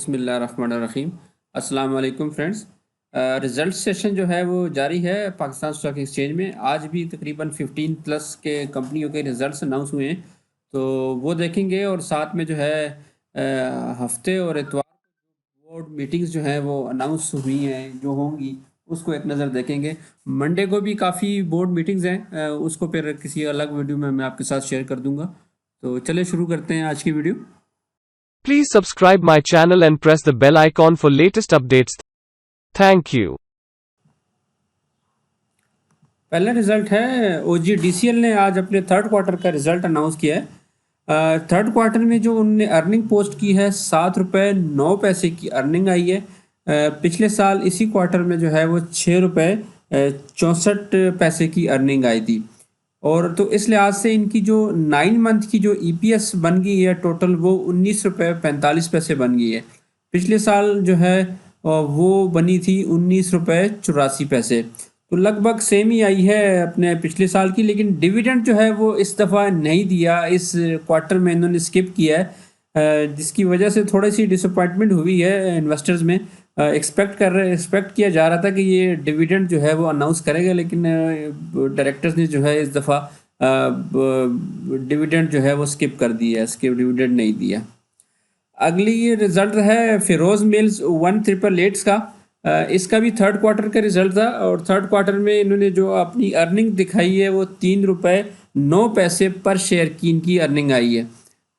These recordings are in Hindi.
बिस्मिल्लाहिर्रहमानिर्रहीम। अस्सलाम वालेकुम फ्रेंड्स। रिज़ल्ट सेशन जो है वो जारी है पाकिस्तान स्टॉक एक्सचेंज में। आज भी तकरीबन 15 प्लस के कंपनियों के रिज़ल्ट्स अनाउंस हुए हैं, तो वो देखेंगे। और साथ में जो है हफ्ते और इतवार बोर्ड मीटिंग्स जो हैं वो अनाउंस हुई हैं, जो होंगी उसको एक नज़र देखेंगे। मंडे को भी काफ़ी बोर्ड मीटिंग्स हैं, उसको फिर किसी अलग वीडियो में मैं आपके साथ शेयर कर दूंगा। तो चलिए शुरू करते हैं आज की video. Please subscribe my channel and press the bell icon for latest updates. Thank you. पहला रिजल्ट है OGDCL ने आज अपने थर्ड क्वार्टर का रिजल्ट अनाउंस किया है। थर्ड क्वार्टर में जो उनने अर्निंग पोस्ट की है, 7 रुपये 9 पैसे की अर्निंग आई है। पिछले साल इसी क्वार्टर में जो है वो 6 रुपये 64 पैसे की अर्निंग आई थी। और तो इस लिहाज से इनकी जो 9 मंथ की जो EPS बन गई है टोटल, वो 19 रुपये 45 पैसे बन गई है। पिछले साल जो है वो बनी थी 19 रुपये 84 पैसे। तो लगभग सेम ही आई है अपने पिछले साल की। लेकिन डिविडेंड जो है वो इस दफ़ा नहीं दिया, इस क्वार्टर में इन्होंने स्किप किया है, जिसकी वजह से थोड़ी सी डिसअपॉइंटमेंट हुई है इन्वेस्टर्स में। एक्सपेक्ट किया जा रहा था कि ये डिविडेंड जो है वो अनाउंस करेगा, लेकिन डायरेक्टर्स ने जो है इस दफ़ा डिविडेंड जो है वो स्किप कर दिया है, स्किप डिविडेंड नहीं दिया। अगली ये रिज़ल्ट है फिरोज़ मिल्स 1888 का। इसका भी थर्ड क्वार्टर का रिजल्ट था, और थर्ड क्वार्टर में इन्होंने जो अपनी अर्निंग दिखाई है वो 3 रुपये 9 पैसे पर शेयर की इनकी अर्निंग आई है।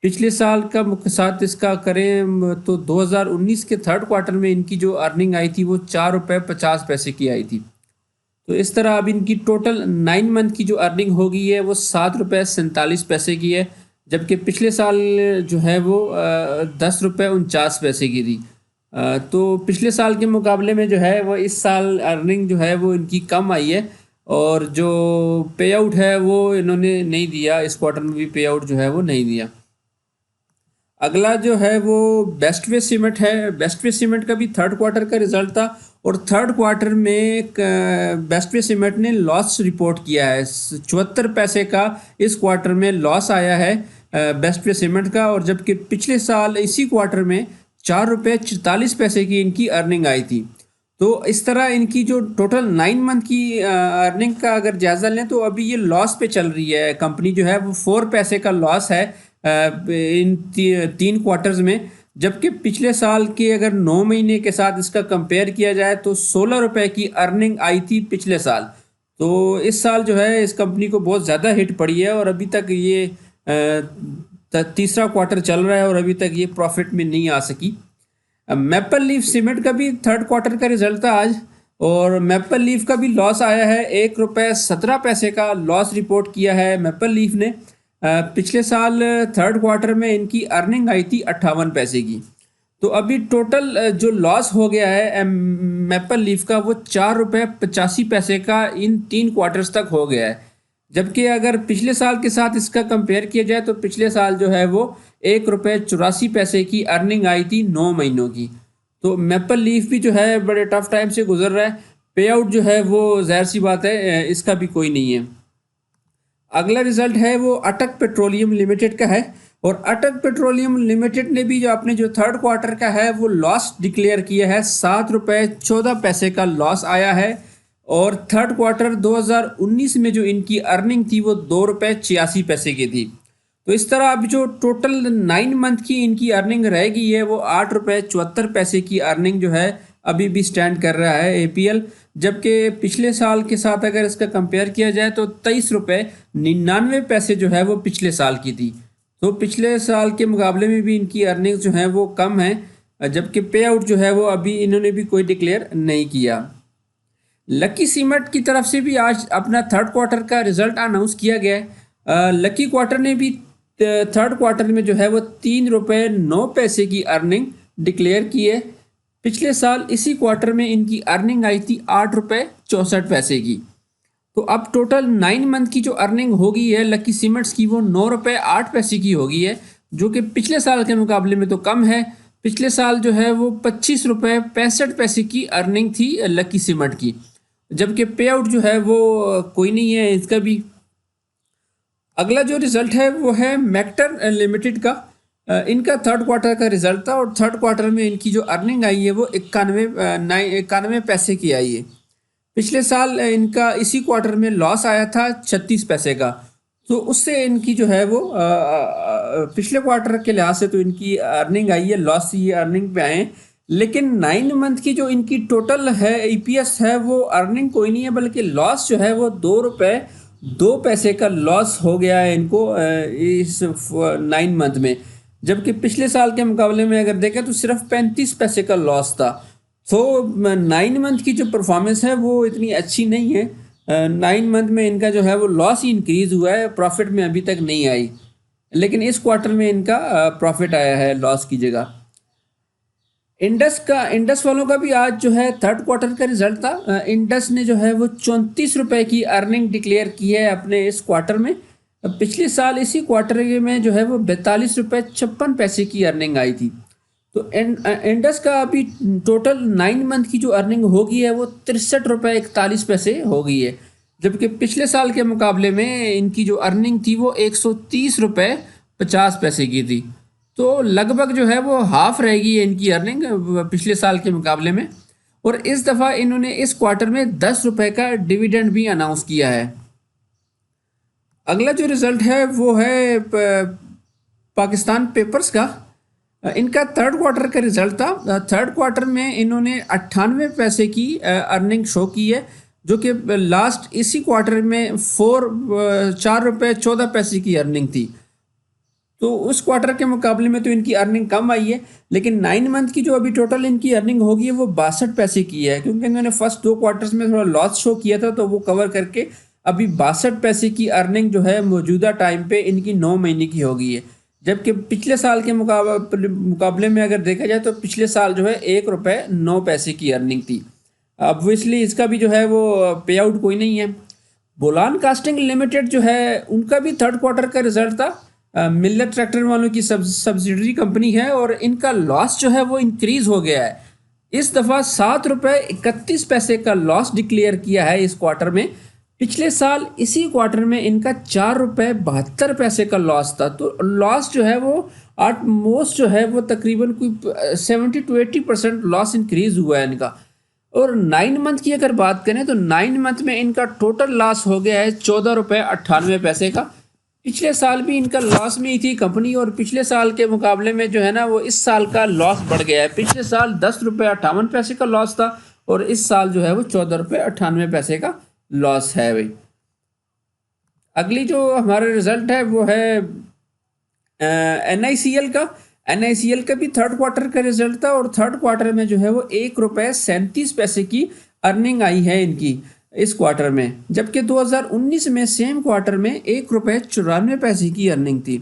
पिछले साल का साथ इसका करें तो 2019 के थर्ड क्वार्टर में इनकी जो अर्निंग आई थी वो 4 रुपये 50 पैसे की आई थी। तो इस तरह अब इनकी टोटल 9 मंथ की जो अर्निंग हो गई है वो 7 रुपये 47 पैसे की है, जबकि पिछले साल जो है वो 10 रुपये 49 पैसे की थी। तो पिछले साल के मुकाबले में जो है वो इस साल अर्निंग जो है वो इनकी कम आई है, और जो पे आउट है वो इन्होंने नहीं दिया, इस क्वार्टर में भी पे आउट जो है वो नहीं दिया। अगला जो है वो बेस्ट वे सीमेंट है। बेस्ट वे सीमेंट का भी थर्ड क्वार्टर का रिजल्ट था, और थर्ड क्वार्टर में बेस्ट वे सीमेंट ने लॉस रिपोर्ट किया है। 74 पैसे का इस क्वार्टर में लॉस आया है बेस्ट वे सीमेंट का, और जबकि पिछले साल इसी क्वार्टर में 4 रुपये 44 पैसे की इनकी अर्निंग आई थी। तो इस तरह इनकी जो टोटल 9 मंथ की अर्निंग का अगर जायज़ा लें तो अभी ये लॉस पे चल रही है कंपनी जो है वो। 4 पैसे का लॉस है इन 3 क्वार्टर्स में, जबकि पिछले साल के अगर 9 महीने के साथ इसका कंपेयर किया जाए तो 16 रुपये की अर्निंग आई थी पिछले साल। तो इस साल जो है इस कंपनी को बहुत ज़्यादा हिट पड़ी है, और अभी तक ये तीसरा क्वार्टर चल रहा है और अभी तक ये प्रॉफिट में नहीं आ सकी। मैपल लीफ सीमेंट का भी थर्ड क्वार्टर का रिजल्ट था आज, और मैपल लीफ का भी लॉस आया है। 1 रुपये 17 पैसे का लॉस रिपोर्ट किया है मैपल लीफ ने। पिछले साल थर्ड क्वार्टर में इनकी अर्निंग आई थी 58 पैसे की। तो अभी टोटल जो लॉस हो गया है मैपल लीफ का वो 4 रुपये 85 पैसे का इन 3 क्वार्टर्स तक हो गया है, जबकि अगर पिछले साल के साथ इसका कंपेयर किया जाए तो पिछले साल जो है वो 1 रुपये 84 पैसे की अर्निंग आई थी 9 महीनों की। तो मैपल लीफ भी जो है बड़े टफ टाइम से गुजर रहा है। पे आउट जो है वो जाहिर सी बात है इसका भी कोई नहीं है। अगला रिजल्ट है वो अटक पेट्रोलियम लिमिटेड का है, और अटक पेट्रोलियम लिमिटेड ने भी जो अपने जो थर्ड क्वार्टर का है वो लॉस डिक्लेयर किया है। 7 रुपये 14 पैसे का लॉस आया है, और थर्ड क्वार्टर 2019 में जो इनकी अर्निंग थी वो 2 रुपये 86 पैसे की थी। तो इस तरह अब जो टोटल 9 मंथ की इनकी अर्निंग रहेगी है वो 8 रुपये 74 पैसे की अर्निंग जो है अभी भी स्टैंड कर रहा है APL, जबकि पिछले साल के साथ अगर इसका कंपेयर किया जाए तो 23 रुपये 99 पैसे जो है वो पिछले साल की थी। तो पिछले साल के मुकाबले में भी इनकी अर्निंग्स जो हैं वो कम है, जबकि पे आउट जो है वो अभी इन्होंने भी कोई डिक्लेयर नहीं किया। लकी सीमेंट की तरफ से भी आज अपना थर्ड क्वार्टर का रिजल्ट अनाउंस किया गया है। लकी क्वार्टर ने भी थर्ड क्वार्टर में जो है वो 3 रुपये 9 पैसे की अर्निंग डिक्लेयर की है। पिछले साल इसी क्वार्टर में इनकी अर्निंग आई थी 8 रुपये 64 पैसे की। तो अब टोटल 9 मंथ की जो अर्निंग होगी है लकी सीमेंट्स की वो 9 रुपये 8 पैसे की होगी है, जो कि पिछले साल के मुकाबले में तो कम है। पिछले साल जो है वो 25 रुपये 65 पैसे की अर्निंग थी लकी सीमेंट की, जबकि पे आउट जो है वो कोई नहीं है इसका भी। अगला जो रिजल्ट है वो है मैक्टर लिमिटेड का। इनका थर्ड क्वार्टर का रिजल्ट था और थर्ड क्वार्टर में इनकी जो अर्निंग आई है वो 91 पैसे की आई है। पिछले साल इनका इसी क्वार्टर में लॉस आया था 36 पैसे का। तो उससे इनकी जो है वो पिछले क्वार्टर के लिहाज से तो इनकी अर्निंग आई है, लॉस ये अर्निंग पे आए हैं। लेकिन 9 मंथ की जो इनकी टोटल है ईपीएस है वो अर्निंग कोई नहीं है, बल्कि लॉस जो है वो 2 रुपये 2 पैसे का लॉस हो गया है इनको इस 9 मंथ में। जबकि पिछले साल के मुकाबले में अगर देखें तो सिर्फ 35 पैसे का लॉस था। तो 9 मंथ की जो परफॉर्मेंस है वो इतनी अच्छी नहीं है। 9 मंथ में इनका जो है वो लॉस ही इंक्रीज हुआ है, प्रॉफिट में अभी तक नहीं आई। लेकिन इस क्वार्टर में इनका प्रॉफिट आया है लॉस की जगह। इंडस वालों का भी आज जो है थर्ड क्वार्टर का रिजल्ट था। इंडस ने जो है वो 34 रुपये की अर्निंग डिक्लेयर की है अपने इस क्वार्टर में। पिछले साल इसी क्वार्टर में जो है वो 42 रुपये 56 पैसे की अर्निंग आई थी। तो इंडस का अभी टोटल 9 मंथ की जो अर्निंग होगी है वो 63 रुपये 41 पैसे हो गई है। जबकि पिछले साल के मुकाबले में इनकी जो अर्निंग थी वो 130 रुपये 50 पैसे की थी। तो लगभग जो है वो हाफ रहेगी इनकी अर्निंग पिछले साल के मुकाबले में। और इस दफ़ा इन्होंने इस क्वार्टर में 10 रुपये का डिविडेंड भी अनाउंस किया है। अगला जो रिज़ल्ट है वो है पाकिस्तान पेपर्स का। इनका थर्ड क्वार्टर का रिज़ल्ट था। थर्ड क्वार्टर में इन्होंने 98 पैसे की अर्निंग शो की है, जो कि लास्ट इसी क्वार्टर में 4 रुपये 14 पैसे की अर्निंग थी। तो उस क्वार्टर के मुकाबले में तो इनकी अर्निंग कम आई है। लेकिन 9 मंथ की जो अभी टोटल इनकी अर्निंग होगी है वो 62 पैसे की है, क्योंकि इन्होंने फर्स्ट 2 क्वार्टर्स में थोड़ा लॉस शो किया था, तो वो कवर करके अभी 62 पैसे की अर्निंग जो है मौजूदा टाइम पे इनकी 9 महीने की हो गई है। जबकि पिछले साल के मुकाबले में अगर देखा जाए तो पिछले साल जो है 1 रुपये 9 पैसे की अर्निंग थी। ऑब्वियसली इसका भी जो है वो पे आउट कोई नहीं है। बोलान कास्टिंग लिमिटेड जो है उनका भी थर्ड क्वार्टर का रिजल्ट था। मिल्लर ट्रैक्टर वालों की सब्सिडरी कंपनी है और इनका लॉस जो है वो इंक्रीज हो गया है। इस दफ़ा 7 रुपये 31 पैसे का लॉस डिक्लेयर किया है इस क्वार्टर में। पिछले साल इसी क्वार्टर में इनका 4 रुपये 72 पैसे का लॉस था। तो लॉस जो है वो ऑलमोस्ट जो है वो तकरीबन कोई 70 to 80% लॉस इंक्रीज हुआ है इनका। और 9 मंथ की अगर बात करें तो 9 मंथ में इनका टोटल लॉस हो गया है 14 रुपये 98 पैसे का। पिछले साल भी इनका लॉस में ही थी कंपनी, और पिछले साल के मुकाबले में जो है ना वो इस साल का लॉस बढ़ गया है। पिछले साल 10 रुपये 58 पैसे का लॉस था और इस साल जो है वो 14 रुपये 98 पैसे का लॉस है भाई। अगली जो हमारा रिजल्ट है वो है NICL का। NICL का भी थर्ड क्वार्टर का रिजल्ट था और थर्ड क्वार्टर में जो है वो 1 रुपये 37 पैसे की अर्निंग आई है इनकी इस क्वार्टर में। जबकि 2019 में सेम क्वार्टर में 1 रुपये 94 पैसे की अर्निंग थी।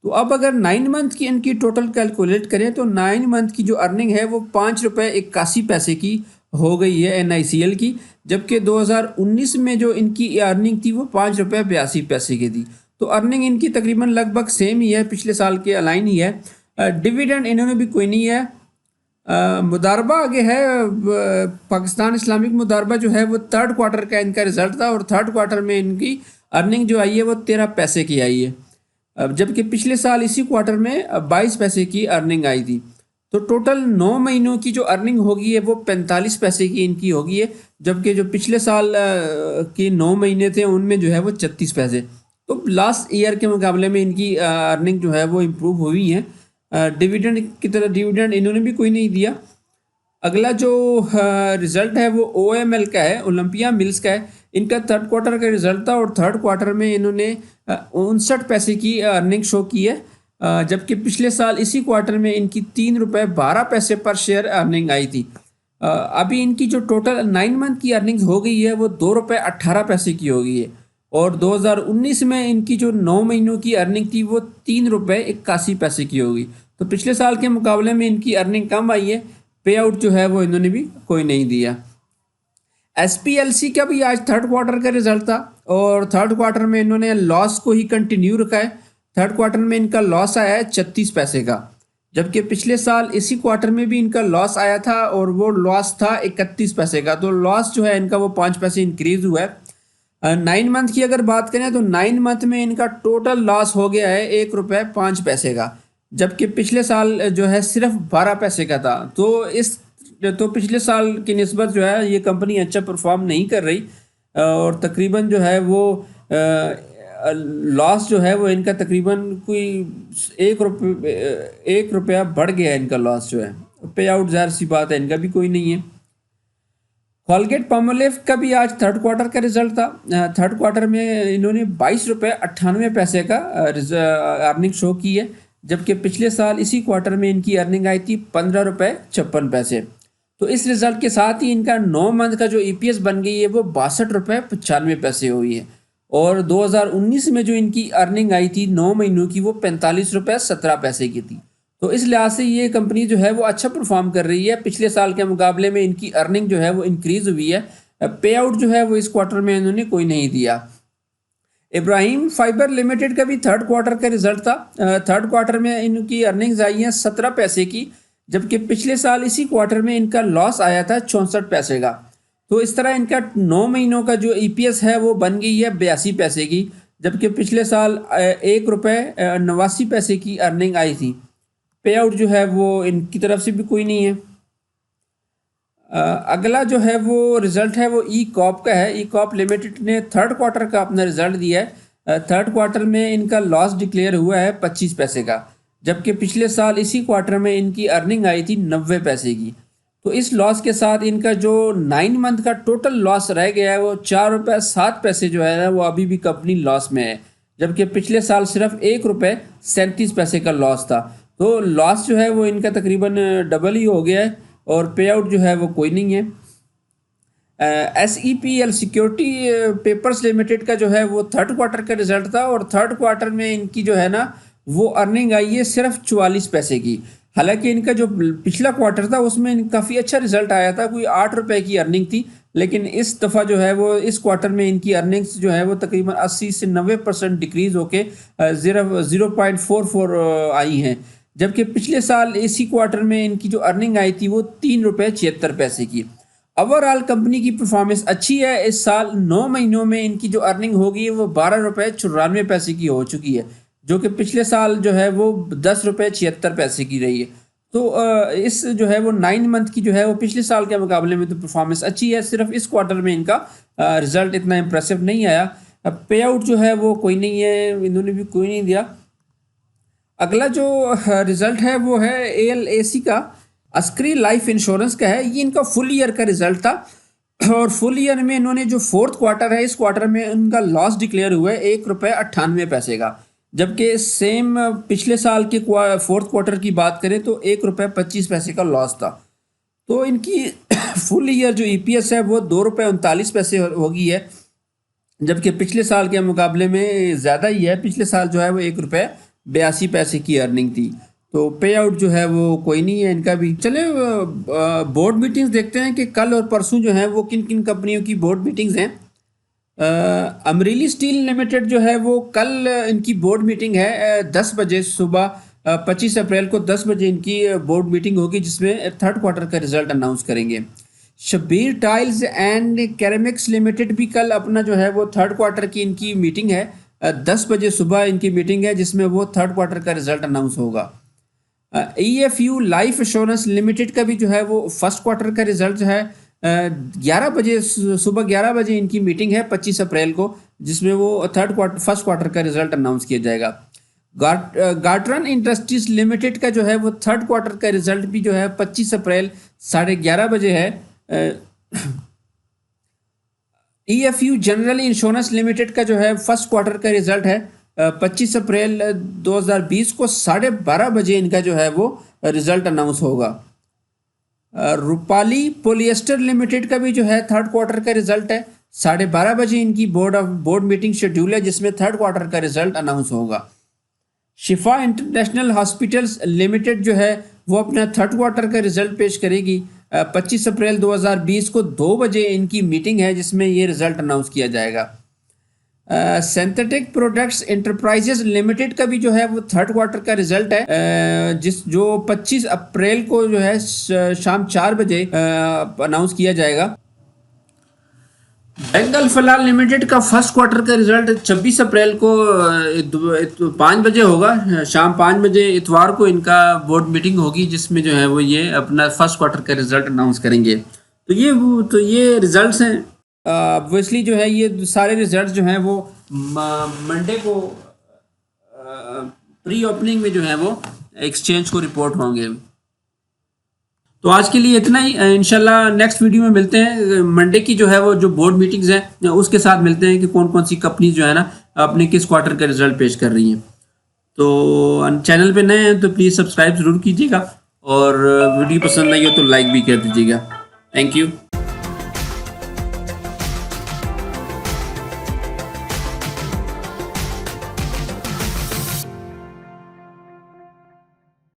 तो अब अगर 9 मंथ की इनकी टोटल कैलकुलेट करें तो 9 मंथ की जो अर्निंग है वो 5 रुपये 81 पैसे की हो गई है NICL की। जबकि 2019 में जो इनकी अर्निंग थी वो 5 रुपये 82 पैसे की थी। तो अर्निंग इनकी तकरीबन लगभग सेम ही है, पिछले साल के अलाइन ही है। डिविडेंड इन्होंने भी कोई नहीं है। मुदारबा आगे है। पाकिस्तान इस्लामिक मुदारबा जो है वो थर्ड क्वार्टर का इनका रिजल्ट था और थर्ड क्वार्टर में इनकी अर्निंग जो आई है वो 13 पैसे की आई है। जबकि पिछले साल इसी क्वार्टर में 22 पैसे की अर्निंग आई थी। तो टोटल 9 महीनों की जो अर्निंग होगी है वो 45 पैसे की इनकी होगी है। जबकि जो पिछले साल के 9 महीने थे उनमें जो है वो 36 पैसे। तो लास्ट ईयर के मुकाबले में इनकी अर्निंग जो है वो इम्प्रूव हुई है। डिविडेंड की तरह डिविडेंड इन्होंने भी कोई नहीं दिया। अगला जो रिज़ल्ट है वो OML का है, ओलंपिया मिल्स का है। इनका थर्ड क्वार्टर का रिज़ल्ट था और थर्ड क्वार्टर में इन्होंने 59 पैसे की अर्निंग शो की है। जबकि पिछले साल इसी क्वार्टर में इनकी 3 रुपये 12 पैसे पर शेयर अर्निंग आई थी। अभी इनकी जो टोटल 9 मंथ की अर्निंग हो गई है वो 2 रुपये 18 पैसे की हो गई है। और 2019 में इनकी जो 9 महीनों की अर्निंग थी वो 3 रुपये 81 पैसे की होगी। तो पिछले साल के मुकाबले में इनकी अर्निंग कम आई है। पे आउट जो है वो इन्होंने भी कोई नहीं दिया। SPLC का भी आज थर्ड क्वार्टर का रिजल्ट था और थर्ड क्वार्टर में इन्होंने लॉस को ही कंटिन्यू रखा है। थर्ड क्वार्टर में इनका लॉस आया है 36 पैसे का। जबकि पिछले साल इसी क्वार्टर में भी इनका लॉस आया था और वो लॉस था 31 पैसे का। तो लॉस जो है इनका वो 5 पैसे इंक्रीज हुआ है। 9 मंथ की अगर बात करें तो 9 मंथ में इनका टोटल लॉस हो गया है 1 रुपये 5 पैसे का। जबकि पिछले साल जो है सिर्फ 12 पैसे का था। तो पिछले साल की निस्बत जो है ये कंपनी अच्छा परफॉर्म नहीं कर रही, और तकरीबन जो है वो लॉस जो है वो इनका तकरीबन कोई 1 रुपया बढ़ गया है इनका लॉस जो है। पे आउट ज़ाहिर सी बात है इनका भी कोई नहीं है। कॉलगेट पामोलिव का भी आज थर्ड क्वार्टर का रिजल्ट था। थर्ड क्वार्टर में इन्होंने 22 रुपये 98 पैसे का अर्निंग शो की है, जबकि पिछले साल इसी क्वार्टर में इनकी अर्निंग आई थी 15 रुपये 56 पैसे। तो इस रिजल्ट के साथ ही इनका 9 मंथ का जो ईपीएस बन गई है वो 62 रुपये 95 पैसे हुई है, और 2019 में जो इनकी अर्निंग आई थी 9 महीनों की वो 45 रुपये 17 पैसे की थी। तो इस लिहाज से ये कंपनी जो है वो अच्छा परफॉर्म कर रही है। पिछले साल के मुकाबले में इनकी अर्निंग जो है वो इंक्रीज हुई है। पे आउट जो है वो इस क्वार्टर में इन्होंने कोई नहीं दिया। इब्राहिम फाइबर लिमिटेड का भी थर्ड क्वार्टर का रिजल्ट था। थर्ड क्वार्टर में इनकी अर्निंग्स आई हैं 17 पैसे की, जबकि पिछले साल इसी क्वार्टर में इनका लॉस आया था 64 पैसे का। तो इस तरह इनका 9 महीनों का जो ईपीएस है वो बन गई है 82 पैसे की, जबकि पिछले साल 1 रुपये 89 पैसे की अर्निंग आई थी। पे आउट जो है वो इनकी तरफ से भी कोई नहीं है। अगला जो है वो रिज़ल्ट है वो ई कॉप का है। ई कॉप लिमिटेड ने थर्ड क्वार्टर का अपना रिज़ल्ट दिया है। थर्ड क्वार्टर में इनका लॉस डिक्लेयर हुआ है 25 पैसे का, जबकि पिछले साल इसी क्वार्टर में इनकी अर्निंग आई थी 90 पैसे की। तो इस लॉस के साथ इनका जो 9 मंथ का टोटल लॉस रह गया है वो 4 रुपये 7 पैसे जो है ना वो अभी भी कंपनी लॉस में है, जबकि पिछले साल सिर्फ 1 रुपये 37 पैसे का लॉस था। तो लॉस जो है वो इनका तकरीबन डबल ही हो गया है, और पे आउट जो है वो कोई नहीं है। SEPL सिक्योरिटी पेपर्स लिमिटेड का जो है वो थर्ड क्वार्टर का रिजल्ट था, और थर्ड क्वार्टर में इनकी जो है ना वो अर्निंग आई है सिर्फ 44 पैसे की। हालांकि इनका जो पिछला क्वार्टर था उसमें काफ़ी अच्छा रिजल्ट आया था, कोई 8 रुपये की अर्निंग थी, लेकिन इस दफ़ा जो है वो इस क्वार्टर में इनकी अर्निंग्स जो है वो तकरीबन 80 से 90% डिक्रीज़ होके 0.44 आई हैं, जबकि पिछले साल इसी क्वार्टर में इनकी जो अर्निंग आई थी वो 3 रुपये 76 पैसे की। ओवरऑल कंपनी की परफॉर्मेंस अच्छी है। इस साल 9 महीनों में इनकी जो अर्निंग होगी वो 12 रुपये 94 पैसे की हो चुकी है, जो कि पिछले साल जो है वो 10 रुपये 76 पैसे की रही है। तो इस जो है वो 9 मंथ की जो है वो पिछले साल के मुकाबले में तो परफॉर्मेंस अच्छी है। सिर्फ इस क्वार्टर में इनका रिजल्ट इतना इम्प्रेसिव नहीं आया। पे आउट जो है वो कोई नहीं है, इन्होंने भी कोई नहीं दिया। अगला जो रिज़ल्ट है वो है ALAC का, अस्करी लाइफ इंश्योरेंस का है। ये इनका फुल ईयर का रिज़ल्ट था, और फुल ईयर में इन्होंने जो फोर्थ क्वार्टर है इस क्वार्टर में इनका लॉस डिक्लेयर हुआ है 1 रुपये 98 पैसे का, जबकि सेम पिछले साल के फोर्थ क्वार्टर की बात करें तो 1 रुपये 25 पैसे का लॉस था। तो इनकी फुल ईयर जो EPS है वो 2 रुपये 39 पैसे हो गई है, जबकि पिछले साल के मुकाबले में ज़्यादा ही है। पिछले साल जो है वो 1 रुपये 82 पैसे की अर्निंग थी। तो पे आउट जो है वो कोई नहीं है इनका भी। चले बोर्ड मीटिंग्स देखते हैं कि कल और परसों जो है वो किन किन कंपनियों की बोर्ड मीटिंग्स हैं। अमरीली स्टील लिमिटेड जो है वो कल इनकी बोर्ड मीटिंग है 10 बजे सुबह। 25 अप्रैल को 10 बजे इनकी बोर्ड मीटिंग होगी, जिसमें थर्ड क्वार्टर का रिजल्ट अनाउंस करेंगे। शब्बीर टाइल्स एंड कैरेमिक्स लिमिटेड भी कल अपना जो है वो थर्ड क्वार्टर की इनकी मीटिंग है। 10 बजे सुबह इनकी मीटिंग है, जिसमें वो थर्ड क्वार्टर का रिजल्ट अनाउंस होगा। EFU लाइफ इंश्योरेंस लिमिटेड का भी जो है वो फर्स्ट क्वार्टर का रिजल्ट है 11 बजे सुबह 11 बजे इनकी मीटिंग है 25 अप्रैल को, जिसमें वो फर्स्ट क्वार्टर का रिजल्ट अनाउंस किया जाएगा। गार्टरन इंडस्ट्रीज लिमिटेड का जो है वो थर्ड क्वार्टर का रिजल्ट भी जो है 25 अप्रैल 11:30 बजे है। EFU जनरल इंश्योरेंस लिमिटेड का जो है फर्स्ट क्वार्टर का रिजल्ट है 25 अप्रैल 2020 को 12:30 बजे इनका जो है वो रिजल्ट अनाउंस होगा। रूपाली पॉलिएस्टर लिमिटेड का भी जो है थर्ड क्वार्टर का रिजल्ट है 12:30 बजे इनकी बोर्ड मीटिंग शेड्यूल है, जिसमें थर्ड क्वार्टर का रिजल्ट अनाउंस होगा। शिफा इंटरनेशनल हॉस्पिटल्स लिमिटेड जो है वो अपना थर्ड क्वार्टर का रिजल्ट पेश करेगी 25 अप्रैल 2020 को 2 बजे इनकी मीटिंग है, जिसमें ये रिजल्ट अनाउंस किया जाएगा। सिंथेटिक प्रोडक्ट्स एंटरप्राइजेज लिमिटेड का भी जो है वो थर्ड क्वार्टर का रिजल्ट है जो 25 अप्रैल को जो है शाम 4 बजे अनाउंस किया जाएगा। बेंगल फिलहाल लिमिटेड का फर्स्ट क्वार्टर का रिजल्ट 26 अप्रैल को 5 बजे होगा, शाम 5 बजे इतवार को इनका बोर्ड मीटिंग होगी, जिसमें जो है वो ये अपना फर्स्ट क्वार्टर का रिजल्ट अनाउंस करेंगे। तो ये रिजल्ट्स हैं। ऑब्वियसली जो है ये सारे रिजल्ट जो हैं वो मंडे को प्री ओपनिंग में जो है वो एक्सचेंज को रिपोर्ट होंगे। तो आज के लिए इतना ही। इंशाल्लाह नेक्स्ट वीडियो में मिलते हैं। मंडे की जो है वो जो बोर्ड मीटिंग्स हैं उसके साथ मिलते हैं कि कौन कौन सी कंपनी जो है ना अपने किस क्वार्टर का रिजल्ट पेश कर रही हैं। तो चैनल पे नए हैं तो प्लीज़ सब्सक्राइब ज़रूर कीजिएगा, और वीडियो पसंद आई हो तो लाइक भी कर दीजिएगा। Thank you.